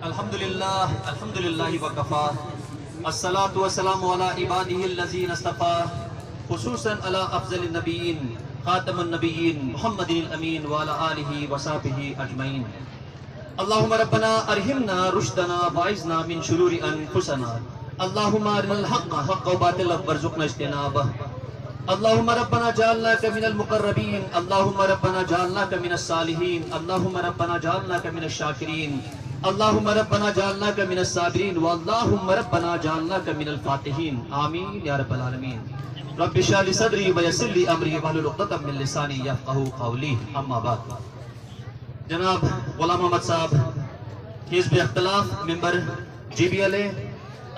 الحمدللہ وکفا الصلاة والسلام علی عباده الذین اصطفى خصوصا علی افضل النبیین خاتم النبیین محمد الامین وعلی آلہ وصحبہ اجمعین. اللہم ربنا ارہمنا رشدنا واعذنا من شرور انفسنا. اللہم ارنا الحق حقا وباطلا وارزقنا اجتنابہ. اللہم ربنا جعلناک من المقربین. اللہم ربنا جعلناک من الصالحین. اللہم ربنا جعلناک من الشاکرین. اللہم ربنا جعلناک من الصابرین. واللہم ربنا جعلناک من الفاتحین. آمین یا رب العالمین. رب اشرح لی صدری ویسر لی امری واحلل عقدۃ من لسانی یفقہوا قولی. اما بعد. جناب غلام محمد صاحب حزب اختلاف member G B L A,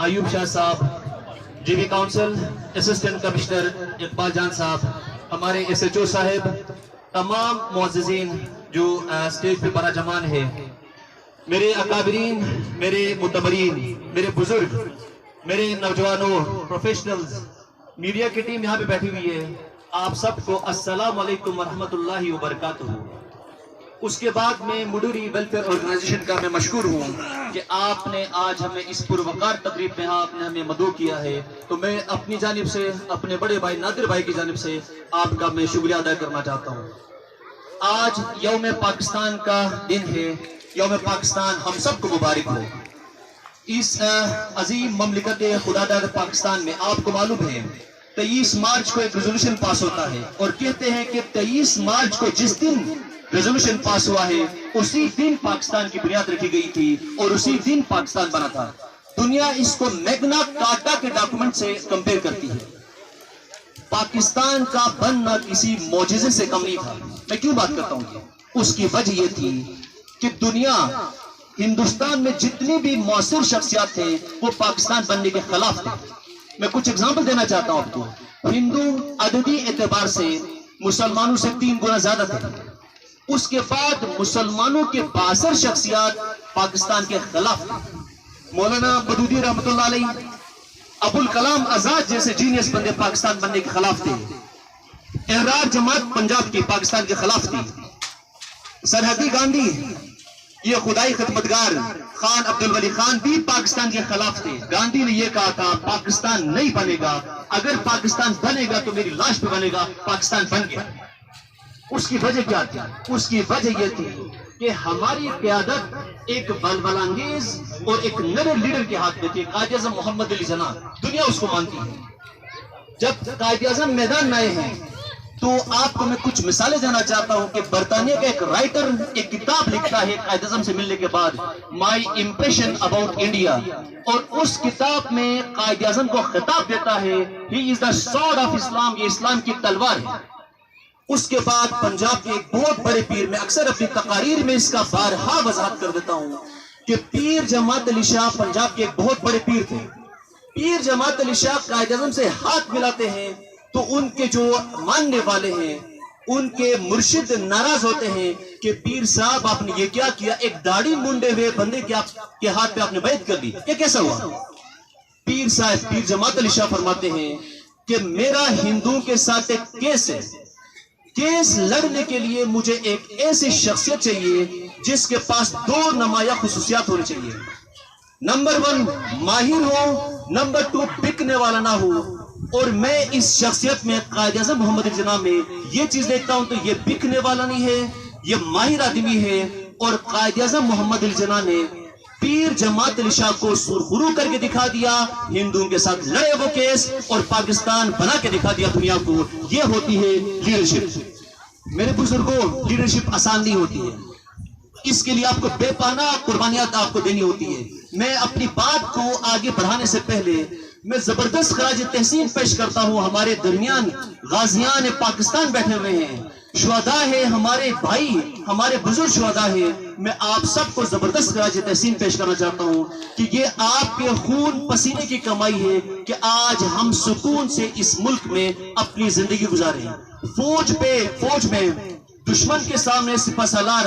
Ayub Shah صاحب G B council, assistant commissioner Iqbal Jan صاحب، ہمارے ایس ایچ او صاحب، تمام معززین جو اسٹیج پہ برا جمان ہے، میرے اکابرین، میرے معتبرین، میرے بزرگ، میرے نوجوانوں، پروفیشنلز، میڈیا کی ٹیم یہاں پہ بیٹھی ہوئی ہے، آپ سب کو السلام علیکم ورحمۃ اللہ وبرکاتہ. اس کے بعد میں مڈوری ویلفیئر آرگنائزیشن کا میں مشکور ہوں کہ آپ نے آج ہمیں اس پروقار تقریب میں آپ نے ہمیں مدعو کیا ہے، تو میں اپنی جانب سے، اپنے بڑے بھائی نادر بھائی کی جانب سے آپ کا میں شکریہ ادا کرنا چاہتا ہوں. آج یوم پاکستان کا دن ہے. یوم پاکستان ہم سب کو مبارک ہو. اس عظیم مملکت خدا داد پاکستان میں آپ کو معلوم ہے 23 مارچ کو ایک ریزولوشن پاس ہوتا ہے، اور کہتے ہیں کہ 23 مارچ کو جس دن ریزولوشن پاس ہوا ہے اسی دن پاکستان کی بنیاد رکھی گئی تھی اور اسی دن پاکستان بنا تھا. دنیا اس کو میگنا کارٹا کے ڈاکومنٹ سے کمپیئر کرتی ہے. پاکستان کا بننا کسی معجزے سے کم نہیں تھا. میں کیوں بات کرتا ہوں؟ اس کی وجہ یہ تھی کہ دنیا، ہندوستان میں جتنی بھی مؤثر شخصیات تھے وہ پاکستان بننے کے خلاف تھے. میں کچھ اگزامپل دینا چاہتا ہوں آپ کو. ہندو عددی اعتبار سے مسلمانوں سے 3 گنا زیادہ تھے. اس کے بعد مسلمانوں کے 62 شخصیات پاکستان کے خلاف تھے. مولانا مودودی رحمۃ اللہ علیہ، ابوالکلام آزاد جیسے جینیس بندے پاکستان بننے کے خلاف تھے. احرار جماعت پنجاب کی پاکستان کے خلاف تھی. سرحدی گاندھی، یہ خدائی خدمتگار خان عبد الولی خان بھی پاکستان کے خلاف تھے. گاندھی نے یہ کہا تھا پاکستان نہیں بنے گا، اگر پاکستان بنے گا تو میری لاش پہ بنے گا. پاکستان بن گیا. اس کی وجہ کیا تھی؟ اس کی وجہ یہ تھی کہ ہماری قیادت ایک بلبل انگیز اور ایک نرے لیڈر کے ہاتھ میں تھی، قائد اعظم محمد علی جناح. دنیا اس کو مانتی ہے. جب قائد اعظم میدان میں آئے ہیں تو آپ کو میں کچھ مثالیں دینا چاہتا ہوں کہ برطانیہ کا ایک رائٹر ایک کتاب لکھتا ہے قائد اعظم سے ملنے کے بعد، مائی امپریشن اباؤٹ انڈیا، اور اس کتاب میں قائد اعظم کو خطاب دیتا ہے ہی از دا سورڈ آف اسلام، یہ اسلام کی تلوار ہے. اس کے بعد پنجاب کے ایک بہت بڑے پیر، میں اکثر اپنی تقاریر میں اس کا بارہا وضاحت کر دیتا ہوں کہ پیر جماعت علی شاہ پنجاب کے ایک بہت بڑے پیر تھے. پیر جماعت علی شاہ قائد اعظم سے ہاتھ ملاتے ہیں تو ان کے جو ماننے والے ہیں، ان کے مرشد ناراض ہوتے ہیں کہ پیر صاحب آپ نے یہ کیا کیا، ایک داڑھی منڈے ہوئے بندے کے ہاتھ پہ آپ نے بیعت کر لی، یہ کیسا ہوا؟ پیر صاحب، پیر جماعت علی شاہ فرماتے ہیں کہ میرا ہندوؤں کے ساتھ ایک کیس ہے. کیس لڑنے کے لیے مجھے ایک ایسی شخصیت چاہیے جس کے پاس 2 نمایاں خصوصیات ہونی چاہیے. نمبر 1 ماہر ہو، نمبر 2 بکنے والا نہ ہو. اور میں اس شخصیت میں قائد اعظم محمد علی جناح میں یہ چیز دیکھتا ہوں تو یہ بکنے والا نہیں ہے، یہ ماہر آدمی ہے. اور قائد اعظم محمد علی جناح نے پیر جماعت علی شاہ کو سرخرو کر کے دکھا دیا، ہندوؤں کے ساتھ لڑے وہ کیس اور پاکستان بنا کے دکھا دیا دنیا کو. یہ ہوتی ہے لیڈرشپ. میرے بزرگوں، لیڈرشپ آسان نہیں ہوتی ہے. اس کے لیے آپ کو بے پناہ قربانیات آپ کو دینی ہوتی ہے. میں اپنی بات کو آگے بڑھانے سے پہلے میں زبردست خراج تحسین پیش کرتا ہوں. ہمارے درمیان غازیان پاکستان بیٹھے ہوئے ہیں، شہداء ہیں، ہمارے بھائی، ہمارے بزرگ شہداء ہیں. میں آپ سب کو زبردست خراج تحسین پیش کرنا چاہتا ہوں کہ یہ آپ کے خون پسینے کی کمائی ہے کہ آج ہم سکون سے اس ملک میں اپنی زندگی گزارے ہیں. فوج میں دشمن کے سامنے سپہ سالار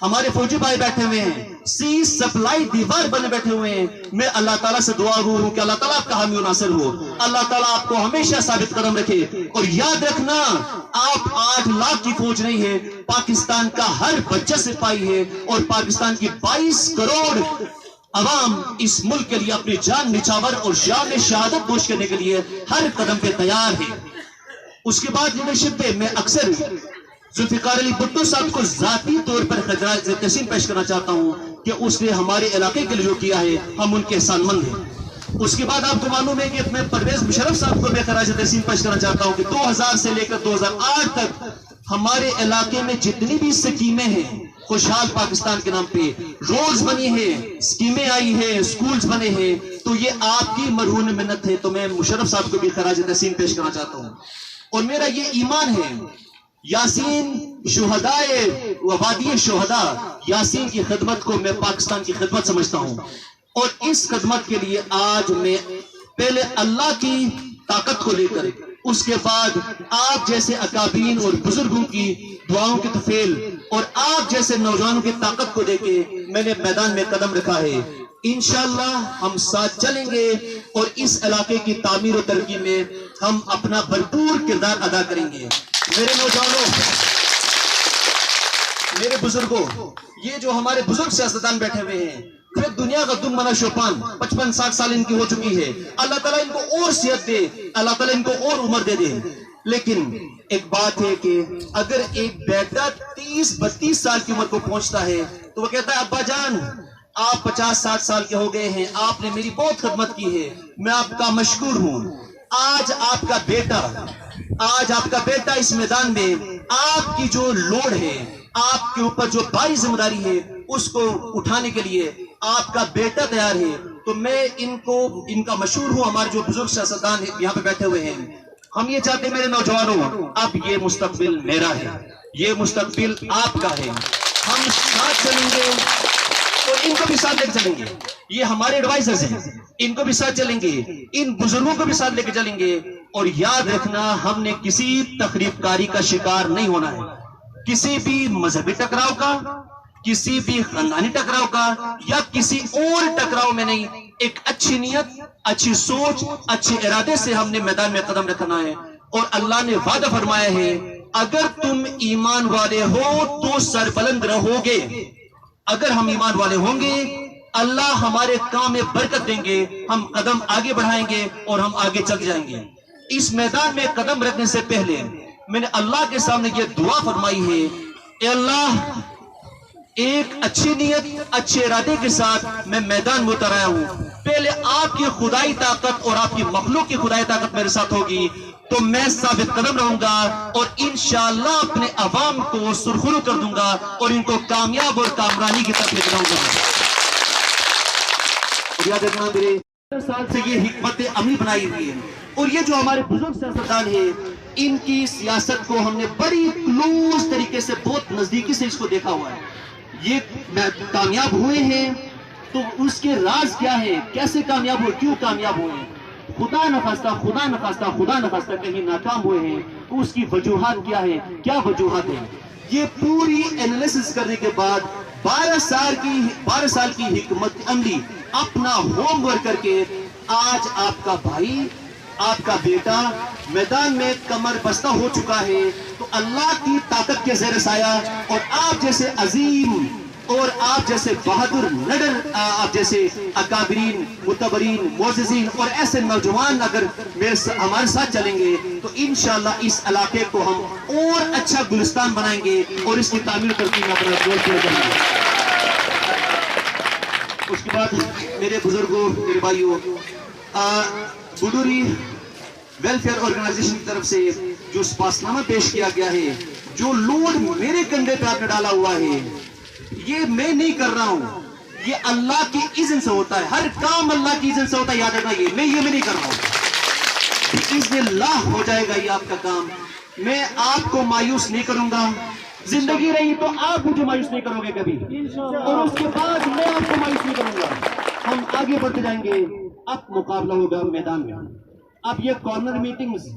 ہمارے فوجی بھائی بیٹھے ہوئے ہیں، سی سپلائی دیوار بنے بیٹھے ہوئے ہیں. میں اللہ تعالیٰ سے دعا گو ہوں کہ اللہ تعالیٰ آپ کا حامی و ناصر ہو، اللہ تعالیٰ آپ کو ہمیشہ ثابت قدم رکھے. اور یاد رکھنا، آپ 8 لاکھ کی فوج نہیں ہے، پاکستان کا ہر بچہ سپاہی ہے، اور پاکستان کی 22 کروڑ عوام اس ملک کے لیے اپنی جان نچھاور اور شان شہادت پوش کرنے کے لیے ہر قدم پہ تیار ہے. اس کے بعد لیڈرشپ پہ میں اکثر ذوالفقار علی بھٹو صاحب کو ذاتی طور پر خراج تحسین پیش کرنا چاہتا ہوں کہ اس نے ہمارے علاقے کے لیے جو کیا ہے، ہم ان کے احسان مند ہیں. اس کے بعد آپ کو معلوم ہے کہ میں پرویز مشرف صاحب کو میں خراج تحسین پیش کرنا چاہتا ہوں کہ 2000 سے لے کر 2008 تک ہمارے علاقے میں جتنی بھی سکیمیں ہیں، خوشحال پاکستان کے نام پہ روڈز بنی ہیں، سکیمیں آئی ہیں، سکولز بنے ہیں، تو یہ آپ کی مرہون منت ہے. تو میں مشرف صاحب کو بھی خراج تحسین پیش کرنا چاہتا ہوں. اور میرا یہ ایمان ہے، یاسین شہدائے وادی شہداء، یاسین کی خدمت کو میں پاکستان کی خدمت سمجھتا ہوں. اور اس خدمت کے لیے آج میں پہلے اللہ کی طاقت کو لے کر، اس کے بعد آپ جیسے اکابرین اور بزرگوں کی دعاؤں کے طفیل اور آپ جیسے نوجوانوں کی طاقت کو دے کے میں نے میدان میں قدم رکھا ہے. انشاءاللہ ہم ساتھ چلیں گے اور اس علاقے کی تعمیر و ترقی میں ہم اپنا بھرپور کردار ادا کریں گے. میرے نوجوانوں، میرے بزرگوں، یہ جو ہمارے بزرگ سیاستدان بیٹھے ہوئے ہیں، پھر دنیا کا دم منا شوپان 55-60 سال ان کی ہو چکی ہے. اللہ تعالیٰ ان کو اور صحت دے، اللہ تعالیٰ ان کو اور عمر دے دے. لیکن ایک بات ہے کہ اگر ایک بیٹا 30-32 سال کی عمر کو پہنچتا ہے تو وہ کہتا ہے ابا جان آپ 50-60 سال کے ہو گئے ہیں، آپ نے میری بہت خدمت کی ہے، میں آپ کا مشکور ہوں. آج آپ کا بیٹا اس میدان میں آپ کی جو لوڈ ہے، آپ کے اوپر جو بھاری ذمہ داری ہے، اس کو اٹھانے کے لیے آپ کا بیٹا تیار ہے. تو میں ان کا مشہور ہوں. ہمارے جو بزرگ سیاستدان یہاں پہ بیٹھے ہوئے ہیں، ہم یہ چاہتے ہیں میرے نوجوانوں، اب یہ مستقبل میرا ہے، یہ مستقبل آپ کا ہے. ہم ساتھ چلیں گے اور ان کو بھی ساتھ لے کے چلیں گے. یہ ہمارے ایڈوائزرز ہیں، ان کو بھی ساتھ چلیں گے، ان بزرگوں کو بھی ساتھ لے کے چلیں گے. اور یاد رکھنا، ہم نے کسی تخریب کاری کا شکار نہیں ہونا ہے، کسی بھی مذہبی ٹکراؤ کا، کسی بھی خاندانی ٹکراؤ کا، یا کسی اور ٹکراؤ میں نہیں. ایک اچھی نیت، اچھی سوچ، اچھے ارادے سے ہم نے میدان میں قدم رکھنا ہے. اور اللہ نے وعدہ فرمایا ہے، اگر تم ایمان والے ہو تو سر بلند رہو گے. اگر ہم ایمان والے ہوں گے، اللہ ہمارے کام میں برکت دیں گے، ہم قدم آگے بڑھائیں گے اور ہم آگے چل جائیں گے. اس میدان میں قدم رکھنے سے پہلے میں نے اللہ کے سامنے یہ دعا فرمائی ہے، اے اللہ، ایک اچھی نیت، اچھے ارادے کے ساتھ میں میدان میں اتر آیا ہوں. پہلے آپ کی خدائی طاقت اور آپ کی مخلوق کی خدائی طاقت میرے ساتھ ہوگی تو میں ثابت قدم رہوں گا اور انشاءاللہ اپنے عوام کو سرخرو کر دوں گا اور ان کو کامیاب اور کامرانی کی طرف لے جاؤں گا. یاد رکھنا، میرے سال سے یہ حکمت عملی بنائی ہوئی ہے. اور یہ جو ہمارے بزرگ سیاستدان ہیں، ان کی سیاست کو ہم نے بڑی کلوز طریقے سے، بہت نزدیکی سے اس کو دیکھا ہوا ہے. یہ کامیاب ہوئے ہیں تو اس کے راز کیا ہے، کیسے کامیاب ہوئے، کیوں کامیاب ہوئے ہیں. خدا نخواستہ کہیں ناکام ہوئے ہیں تو اس کی وجوہات کیا ہے، کیا وجوہات ہیں. یہ پوری انالیسس کرنے کے بعد 12 سال کی حکمت عملی اپنا ہوم ورک کر کے آج آپ کا بھائی، آپ کا بیٹا میدان میں کمر بستہ ہو چکا ہے. تو اللہ کی طاقت کے زیر سایہ اور آپ جیسے عظیم اور آپ جیسے بہادر نڈر، آپ جیسے اکابرین، متبرین، معززین اور ایسے نوجوان اگر ہمارے ساتھ چلیں گے تو انشاءاللہ اس علاقے کو ہم اور اچھا گلستان بنائیں گے اور اس کی تعمیر ترقی میں اپنا رول کیا جائے گا. اس کے بعد میرے بزرگوں، میرے بھائیوں، گڈوری ویلفیئر آرگنائزیشن کی طرف سے جو سپاسنامہ پیش کیا گیا ہے، جو لوڈ میرے کندھے پہ آپ نے ڈالا ہوا ہے، یہ میں نہیں کر رہا ہوں، یہ اللہ کی اذن سے ہوتا ہے. ہر کام اللہ کی اذن سے ہوتا ہے. یاد رکھنا، یہ میں نہیں کر رہا ہوں. اذن اللہ ہو جائے گا یہ آپ کا کام. میں آپ کو مایوس نہیں کروں گا. زندگی رہی تو آپ مجھے مایوس نہیں کرو گے کبھی، اور اس کے بعد میں آپ کو مایوس نہیں کروں گا. ہم آگے بڑھتے جائیں گے. اب مقابلہ ہوگا میدان میں. اب یہ کارنر میٹنگز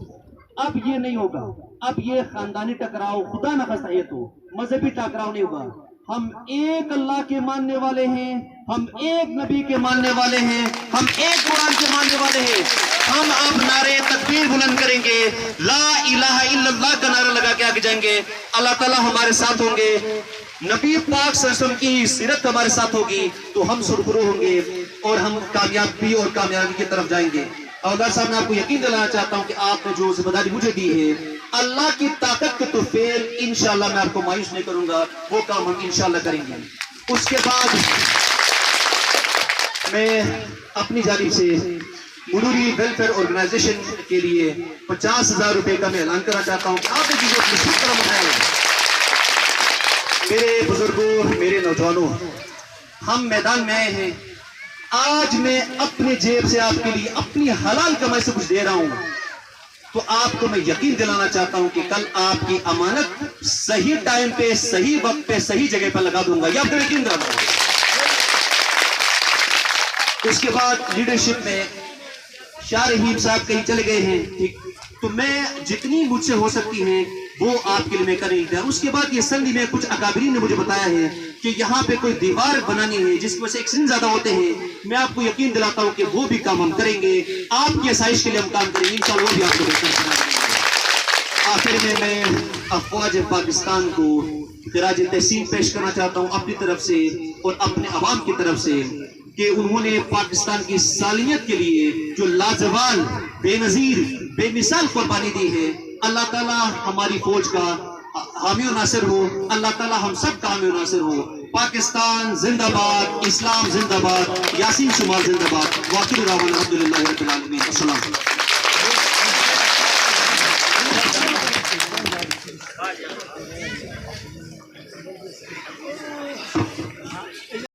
اب یہ نہیں ہوگا، اب یہ خاندانی ٹکراؤ خدا نہ خواستہ یہ تو مذہبی ٹکراؤ نہیں ہوگا. ہم ایک اللہ کے ماننے والے ہیں، ہم ایک نبی کے ماننے والے ہیں، ہم ایک قرآن کے ماننے والے ہیں. ہم اب نعرے تکبیر بلند کریں گے، لا الہ الا اللہ کا نعرہ لگا کے آگے جائیں گے. اللہ تعالیٰ ہمارے ساتھ ہوں گے، نبی پاک صلی اللہ علیہ وسلم کی سیرت ہمارے ساتھ ہوگی تو ہم سرخرو ہوں گے اور ہم کامیابی اور کامیابی کی طرف جائیں گے. حوالدار صاحب میں آپ کو یقین دلانا چاہتا ہوں کہ آپ نے جو ذمہ داری مجھے دی ہے، اللہ کی طاقت کے تو فیل انشاءاللہ میں آپ کو مایوس نہیں کروں گا، وہ کام ہم انشاءاللہ کریں گے. اس کے بعد میں اپنی جانب سے مرuri ویلفیئر آرگنائزیشن کے لیے 50,000 روپے کا میں اعلان کرنا چاہتا ہوں کہ آپ نے چیزوں کی شکر کرم اٹھائیں. میرے بزرگوں، میرے نوجوانوں، ہم میدان میں آئے ہیں. آج میں اپنے جیب سے آپ کے لیے اپنی حلال کمائی سے کچھ دے رہا ہوں تو آپ کو میں یقین دلانا چاہتا ہوں کہ کل آپ کی امانت صحیح ٹائم پہ، صحیح وقت پہ، صحیح جگہ پر لگا دوں گا، یہ آپ کو یقین دلانا ہوں. اس کے بعد لیڈرشپ میں شاہ رحیم صاحب کہیں چلے گئے ہیں، ٹھیک، تو میں جتنی مجھ سے ہو سکتی ہیں وہ آپ کے لیے میں کریں گا. اس کے بعد یہ سندھ میں کچھ اکابرین نے مجھے بتایا ہے کہ یہاں پہ کوئی دیوار بنانی ہے جس کی وجہ سے ایکسیڈنٹ زیادہ ہوتے ہیں. میں آپ کو یقین دلاتا ہوں کہ وہ بھی کام ہم کریں گے، آپ کی آسائش کے لیے ہم کام کریں گے، انشاءاللہ وہ بھی آپ کو بہتر بنا دیں گے. آخر میں افواج پاکستان کو خراج تحسین پیش کرنا چاہتا ہوں اپنی طرف سے اور اپنے عوام کی طرف سے کہ انہوں نے پاکستان کی سالمیت کے لیے جو لازوال، بے نظیر، بے مثال قربانی دی ہے. اللہ تعالیٰ ہماری فوج کا حامی و ناصر ہو، اللہ تعالیٰ ہم سب کا حامی و ناصر ہو. پاکستان زندہ باد، اسلام زندہ باد، یاسین شمال زندہ باد. وآخر دعوانا الحمدللہ رب العالمین. السلام.